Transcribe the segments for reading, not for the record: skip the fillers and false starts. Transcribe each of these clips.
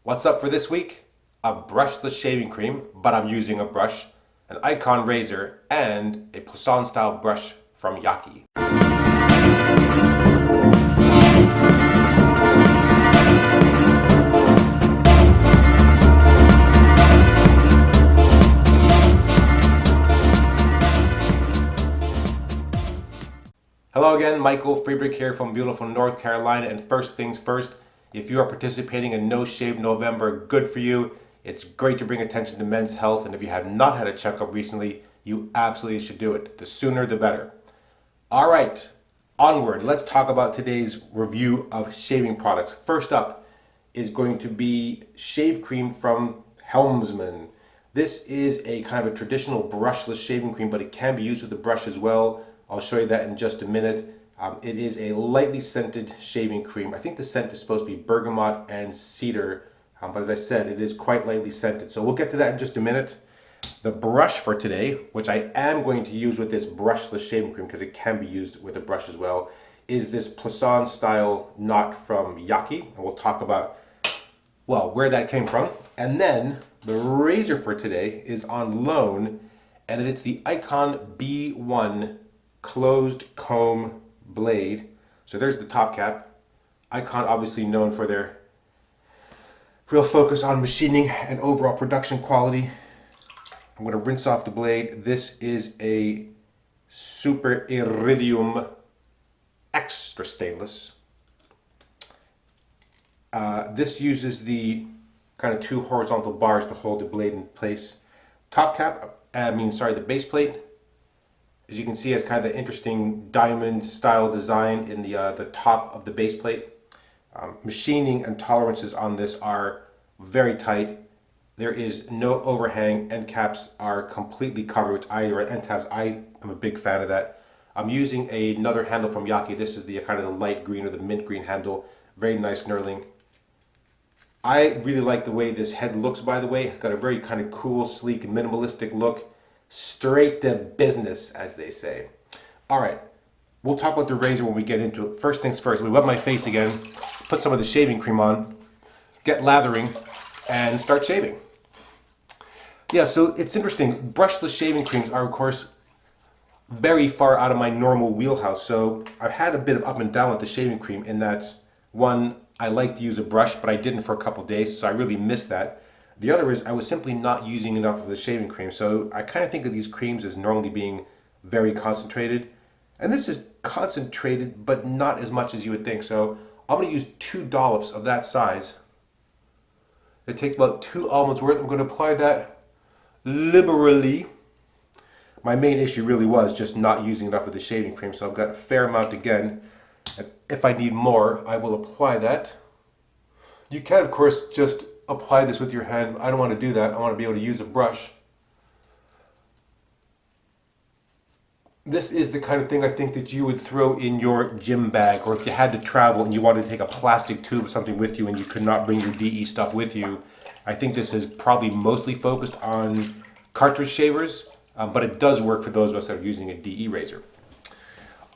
What's up for this week? A brushless shaving cream, but I'm using a brush, an iKon razor, and a plisson style brush from Yaqi. Hello again, Michael Freebrick here from beautiful North Carolina, and first things first, if you are participating in No Shave November, good for you. It's great to bring attention to men's health, and if you have not had a checkup recently, you absolutely should do it. The sooner the better. All right, onward. Let's talk about today's review of shaving products. First up is going to be shave cream from Helmsman. This is a kind of a traditional brushless shaving cream, but it can be used with a brush as well. I'll show you that in just a minute. It is a lightly scented shaving cream. I think the scent is supposed to be bergamot and cedar, but as I said, it is quite lightly scented. So we'll get to that in just a minute. The brush for today, which I am going to use with this brushless shaving cream because it can be used with a brush as well, is this plisson style knot from Yaqi. And we'll talk about, well, where that came from. And then the razor for today is on loan, and it's the iKon B1 closed comb blade. So there's the top cap. iKon obviously known for their real focus on machining and overall production quality. I'm going to rinse off the blade. This is a super iridium extra stainless. This uses the kind of two horizontal bars to hold the blade in place. Top cap, the base plate, as you can see, has kind of the interesting diamond style design in the top of the base plate. Machining and tolerances on this are very tight. There is no overhang. End caps are completely covered, which end tabs, I am a big fan of that. I'm using another handle from Yaqi. This is the kind of the light green or the mint green handle. Very nice knurling. I really like the way this head looks, by the way. It's got a very kind of cool, sleek, minimalistic look. Straight to business, as they say. All right, we'll talk about the razor when we get into it. First things first, we wet my face again, put some of the shaving cream on, get lathering, and start shaving. Yeah, so it's interesting. Brushless shaving creams are, of course, very far out of my normal wheelhouse. So I've had a bit of up and down with the shaving cream in that, one, I like to use a brush, but I didn't for a couple of days, so I really missed that. The other is I was simply not using enough of the shaving cream. So I kind of think of these creams as normally being very concentrated. And this is concentrated, but not as much as you would think. So I'm going to use 2 dollops of that size. It takes about 2 almonds worth. I'm going to apply that liberally. My main issue really was just not using enough of the shaving cream. So I've got a fair amount again. And if I need more, I will apply that. You can, of course, just apply this with your hand. I don't want to do that. I want to be able to use a brush. This is the kind of thing I think that you would throw in your gym bag, or if you had to travel and you wanted to take a plastic tube or something with you and you could not bring your DE stuff with you. I think this is probably mostly focused on cartridge shavers, but it does work for those of us that are using a DE razor.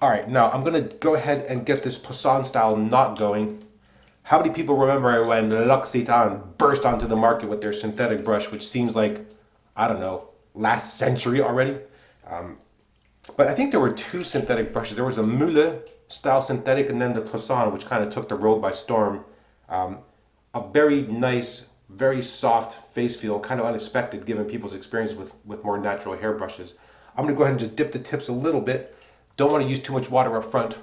All right, now I'm going to go ahead and get this plisson style knot going. How many people remember when L'Occitane burst onto the market with their synthetic brush, which seems like, I don't know, last century already? But I think there were 2 synthetic brushes. There was a Moule style synthetic and then the plisson, which kind of took the world by storm. A very nice, very soft face feel, kind of unexpected given people's experience with more natural hair brushes. I'm going to go ahead and just dip the tips a little bit. Don't want to use too much water up front.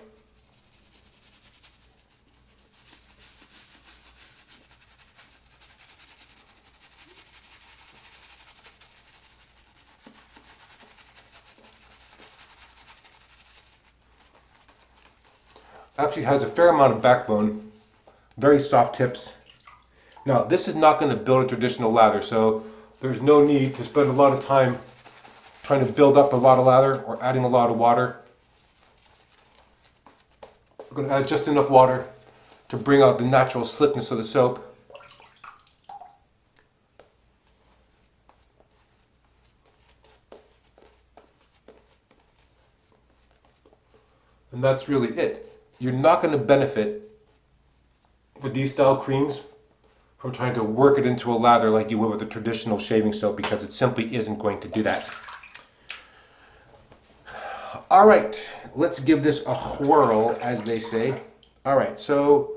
Actually has a fair amount of backbone, very soft tips. Now this is not going to build a traditional lather, so there's no need to spend a lot of time trying to build up a lot of lather or adding a lot of water. I'm going to add just enough water to bring out the natural slickness of the soap. And that's really it. You're not going to benefit with these style creams from trying to work it into a lather like you would with a traditional shaving soap, because it simply isn't going to do that. All right, let's give this a whirl, as they say. All right, so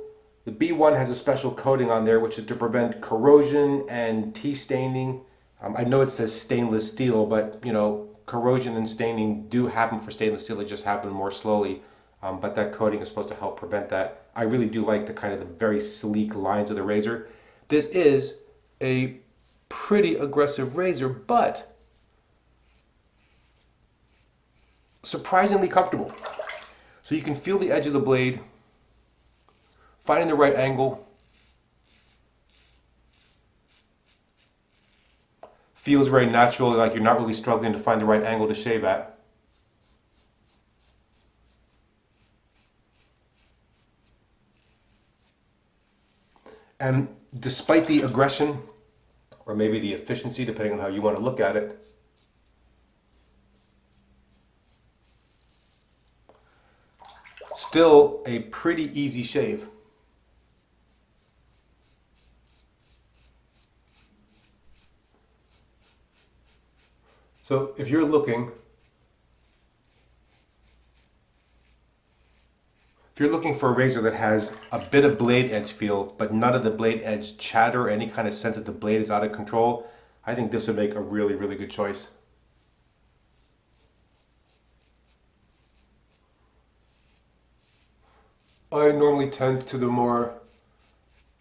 the B1 has a special coating on there, which is to prevent corrosion and tea staining. I know it says stainless steel, but you know, corrosion and staining do happen for stainless steel. It just happen more slowly. But that coating is supposed to help prevent that. I really do like the kind of the very sleek lines of the razor. This is a pretty aggressive razor, but surprisingly comfortable. So you can feel the edge of the blade, finding the right angle. Feels very natural, like you're not really struggling to find the right angle to shave at. And despite the aggression, or maybe the efficiency, depending on how you want to look at it, still a pretty easy shave. So if you're looking for a razor that has a bit of blade edge feel, but none of the blade edge chatter or any kind of sense that the blade is out of control, I think this would make a really, really good choice. I normally tend to the more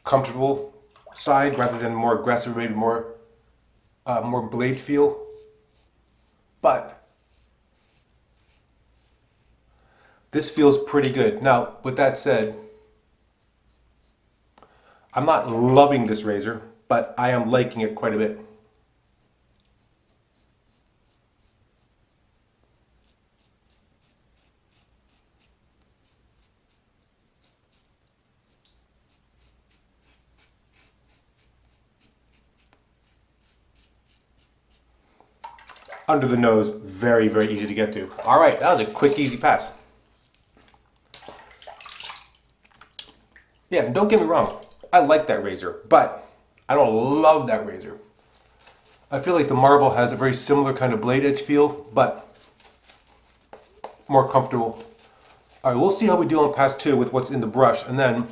comfortable side rather than more aggressive, maybe more blade feel. But this feels pretty good. Now, with that said, I'm not loving this razor, but I am liking it quite a bit. Under the nose, very, very easy to get to. All right, that was a quick, easy pass. Yeah, don't get me wrong, I like that razor, but I don't love that razor. I feel like the Marvel has a very similar kind of blade edge feel, but more comfortable. All right, we'll see how we do on pass 2 with what's in the brush, and then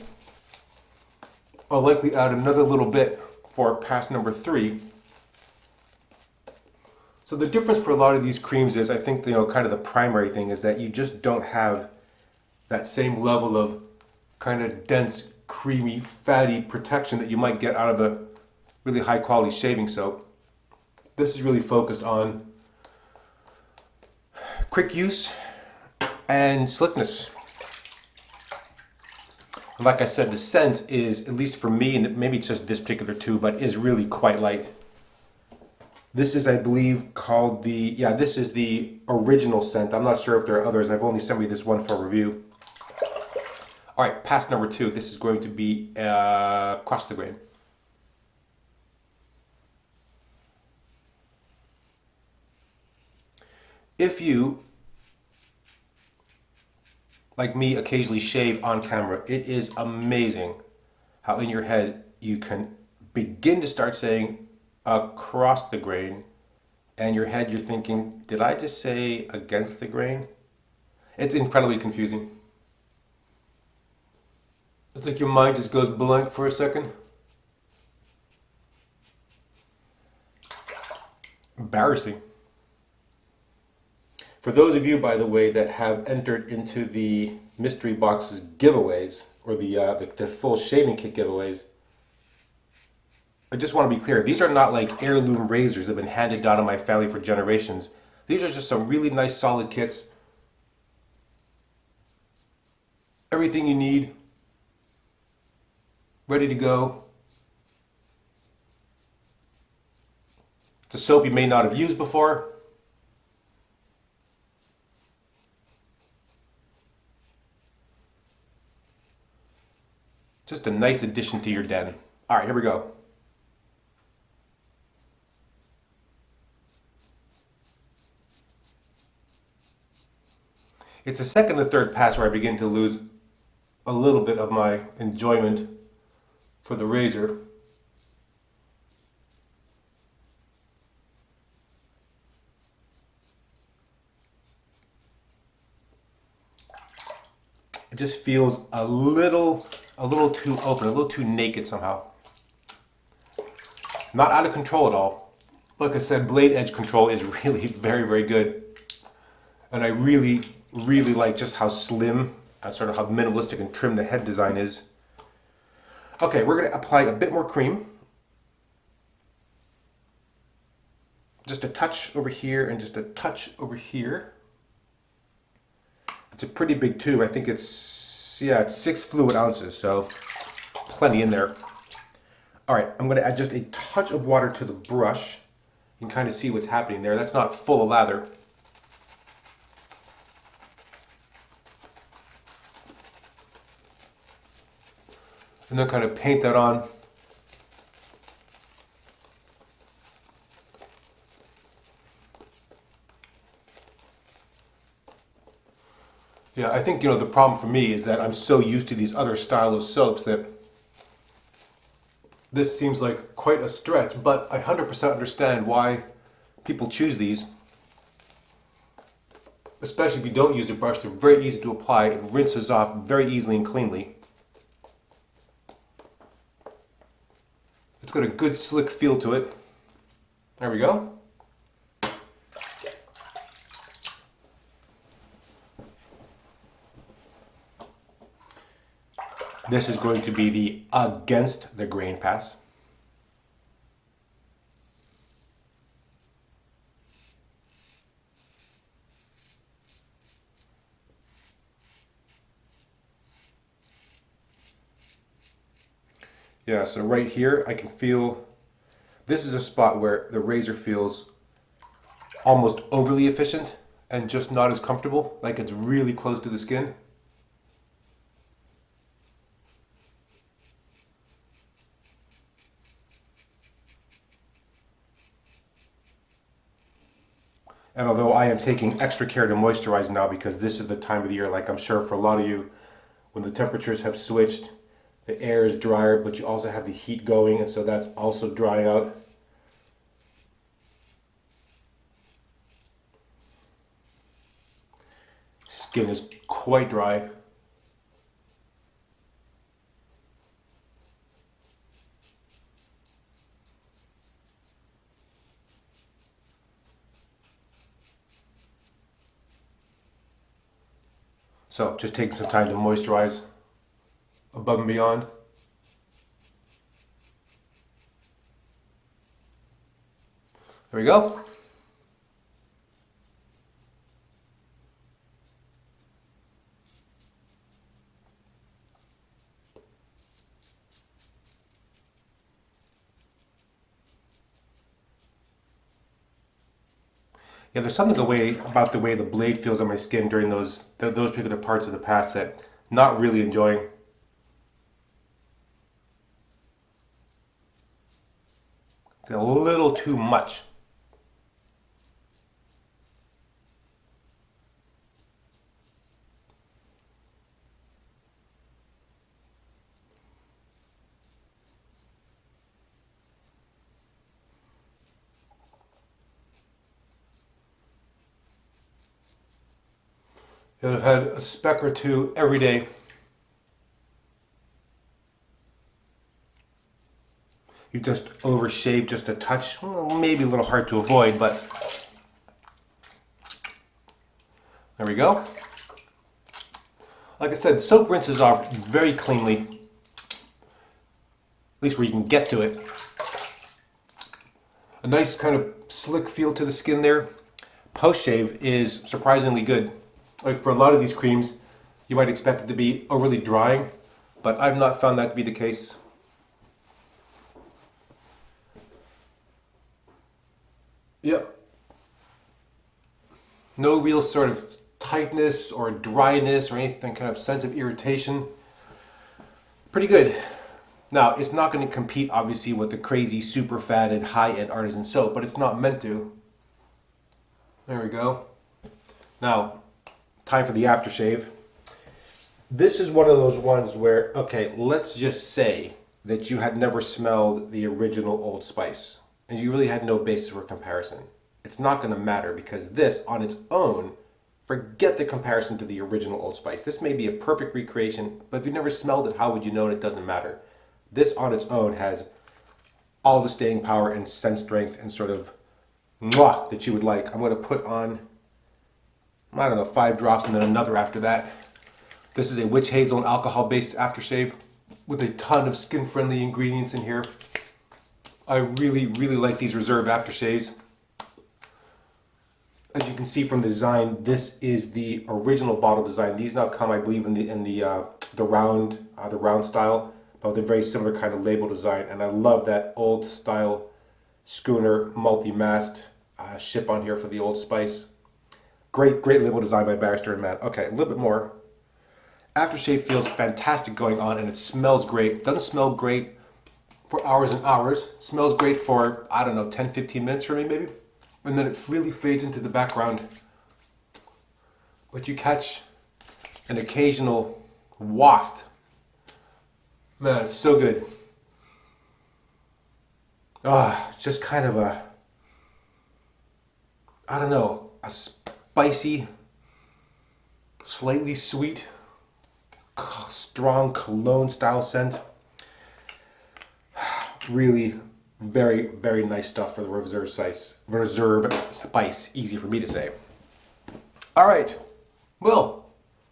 I'll likely add another little bit for pass number 3. So the difference for a lot of these creams is, I think, you know, kind of the primary thing is that you just don't have that same level of kind of dense, creamy, fatty protection that you might get out of a really high quality shaving soap. This is really focused on quick use and slickness. And like I said, the scent is, at least for me, and maybe it's just this particular tube, but is really quite light. This is, I believe, called the, yeah, this is the original scent. I'm not sure if there are others. I've only sent me this one for review. All right, pass number 2. This is going to be across the grain. If you, like me, occasionally shave on camera, it is amazing how in your head you can begin to start saying across the grain, and your head you're thinking, did I just say against the grain? It's incredibly confusing. It's like your mind just goes blank for a second. Embarrassing. For those of you, by the way, that have entered into the mystery boxes giveaways, or the full shaving kit giveaways, I just want to be clear, these are not like heirloom razors that have been handed down to my family for generations. These are just some really nice solid kits. Everything you need, ready to go. It's a soap you may not have used before. Just a nice addition to your den. All right, here we go. It's the second and third pass where I begin to lose a little bit of my enjoyment for the razor. just feels a little too open, a little too naked somehow. Not out of control at all. Like I said, blade edge control is really very, very good. And I really, really like just how slim, sort of how minimalistic and trim the head design is. Okay, we're going to apply a bit more cream. Just a touch over here and just a touch over here. It's a pretty big tube. I think it's 6 fluid ounces, so plenty in there. All right, I'm going to add just a touch of water to the brush. You can kind of see what's happening there. That's not full of lather. And then kind of paint that on. Yeah, I think, the problem for me is that I'm so used to these other style of soaps that this seems like quite a stretch, but I 100% understand why people choose these. Especially if you don't use a brush, they're very easy to apply. It rinses off very easily and cleanly. It's got a good slick feel to it. There we go. This is going to be the against the grain pass. Yeah, so right here I can feel, this is a spot where the razor feels almost overly efficient and just not as comfortable, like it's really close to the skin. And although I am taking extra care to moisturize now because this is the time of the year, like I'm sure for a lot of you, when the temperatures have switched, the air is drier, but you also have the heat going, and so that's also drying out. Skin is quite dry. So just take some time to moisturize above and beyond. There we go. Yeah, there's something about the way the blade feels on my skin during those particular parts of the pass that not really enjoying. It's a little too much. And I've had a speck or two every day. You just overshave just a touch, well, maybe a little hard to avoid, but there we go. Like I said, soap rinses off very cleanly, at least where you can get to it. A nice kind of slick feel to the skin there. Post shave is surprisingly good. Like for a lot of these creams, you might expect it to be overly drying, but I've not found that to be the case. Yep. No real sort of tightness or dryness or anything kind of sense of irritation. Pretty good. Now, it's not going to compete obviously with the crazy super fatted high-end artisan soap, but it's not meant to. There we go. Now, time for the aftershave. This is one of those ones where, okay, let's just say that you had never smelled the original Old Spice and you really had no basis for comparison. It's not going to matter because this on its own forget the comparison to the original Old Spice. This may be a perfect recreation, but if you've never smelled it, how would you know? And it doesn't matter. This on its own has all the staying power and scent strength and sort of mwah that you would like. I'm going to put on, I don't know, 5 drops and then another after that. This is a witch hazel and alcohol-based aftershave with a ton of skin-friendly ingredients in here. I really, really like these Reserve aftershaves. As you can see from the design, this is the original bottle design. These now come, I believe, in the round style, but with a very similar kind of label design. And I love that old style schooner multi-mast ship on here for the Old Spice. Great label design by Barrister and Mann. Okay, a little bit more. Aftershave feels fantastic going on, and it smells great. Doesn't smell great for hours and hours. It smells great for, I don't know, 10-15 minutes for me maybe. And then it really fades into the background. But you catch an occasional waft. Man, it's so good. It's just kind of a, I don't know, a spicy, slightly sweet, strong cologne style scent. Really very, very nice stuff for the Reserve Spice. Easy for me to say. All right. Well,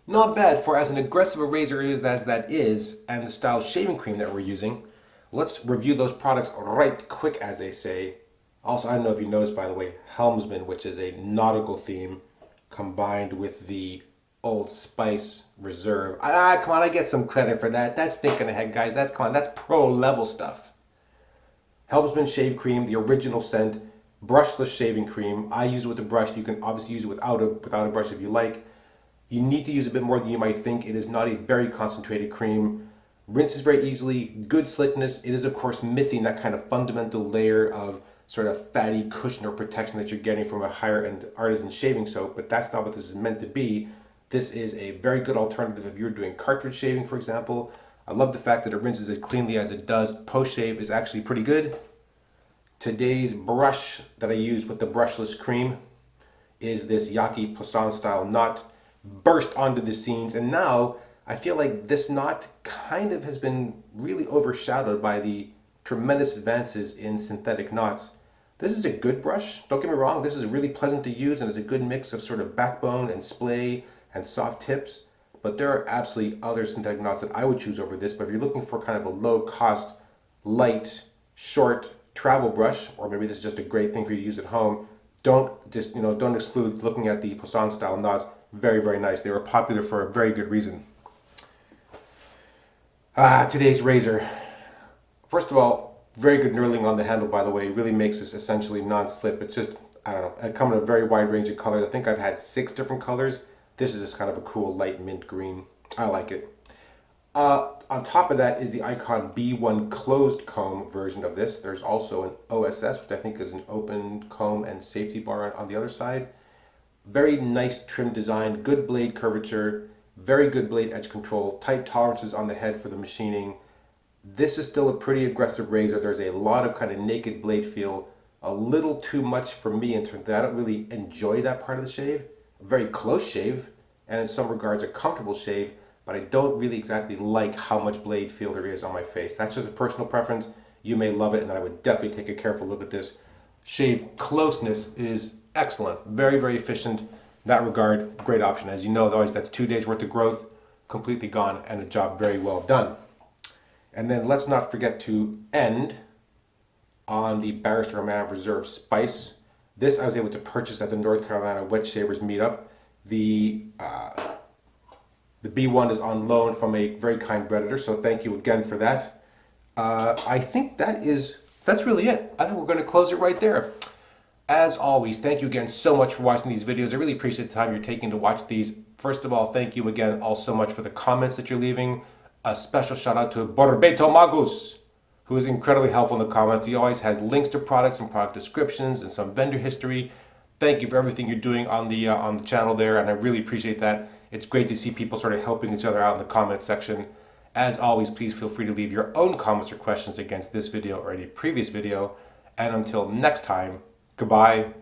not bad for as an aggressive a razor as that is, and the style shaving cream that we're using. Let's review those products right quick, as they say. Also, I don't know if you noticed, by the way, Helmsman, which is a nautical theme, combined with the Old Spice Reserve. Come on, I get some credit for that. That's thinking ahead, guys. That's pro level stuff. Helmsman shave cream, the original scent, brushless shaving cream. I use it with a brush. You can obviously use it without a brush if you like. You need to use a bit more than you might think. It is not a very concentrated cream. Rinses very easily, good slickness. It is of course missing that kind of fundamental layer of sort of fatty cushion or protection that you're getting from a higher end artisan shaving soap, but that's not what this is meant to be. This is a very good alternative if you're doing cartridge shaving, for example. I love the fact that it rinses as cleanly as it does. Post-shave is actually pretty good. Today's brush that I used with the brushless cream is this Yaqi plisson style knot, burst onto the seams, and now I feel like this knot kind of has been really overshadowed by the tremendous advances in synthetic knots. This is a good brush, don't get me wrong, this is really pleasant to use and it's a good mix of sort of backbone and splay and soft tips. But there are absolutely other synthetic knots that I would choose over this. But if you're looking for kind of a low cost, light, short travel brush, or maybe this is just a great thing for you to use at home, don't exclude looking at the plisson style knots. Very, very nice. They were popular for a very good reason. Today's razor. First of all, very good knurling on the handle, by the way. It really makes this essentially non-slip. It's just, I don't know, it comes in a very wide range of colors. I think I've had 6 different colors. This is just kind of a cool light mint green. I like it. On top of that is the iKon B1 closed comb version of this. There's also an OSS, which I think is an open comb and safety bar on the other side. Very nice trim design, good blade curvature, very good blade edge control, tight tolerances on the head for the machining. This is still a pretty aggressive razor. There's a lot of kind of naked blade feel, a little too much for me in terms that I don't really enjoy that part of the shave. A very close shave, and in some regards a comfortable shave, but I don't really exactly like how much blade feel there is on my face. That's just a personal preference. You may love it, and I would definitely take a careful look at this. Shave closeness is excellent, very, very efficient. In that regard, great option. As you know, always that's 2 days worth of growth, completely gone, and a job very well done. And then let's not forget to end on the Barrister Mann Reserve Spice. This I was able to purchase at the North Carolina Wet Shavers meetup. The B1 is on loan from a very kind Redditor, so thank you again for that. I think that's really it. I think we're going to close it right there. As always, thank you again so much for watching these videos. I really appreciate the time you're taking to watch these. First of all, thank you again all so much for the comments that you're leaving. A special shout out to Borbeto Magus, who is incredibly helpful in the comments. He always has links to products and product descriptions and some vendor history. Thank you for everything you're doing on the channel there, and I really appreciate that. It's great to see people sort of helping each other out in the comment section. As always, please feel free to leave your own comments or questions against this video or any previous video. And until next time, goodbye.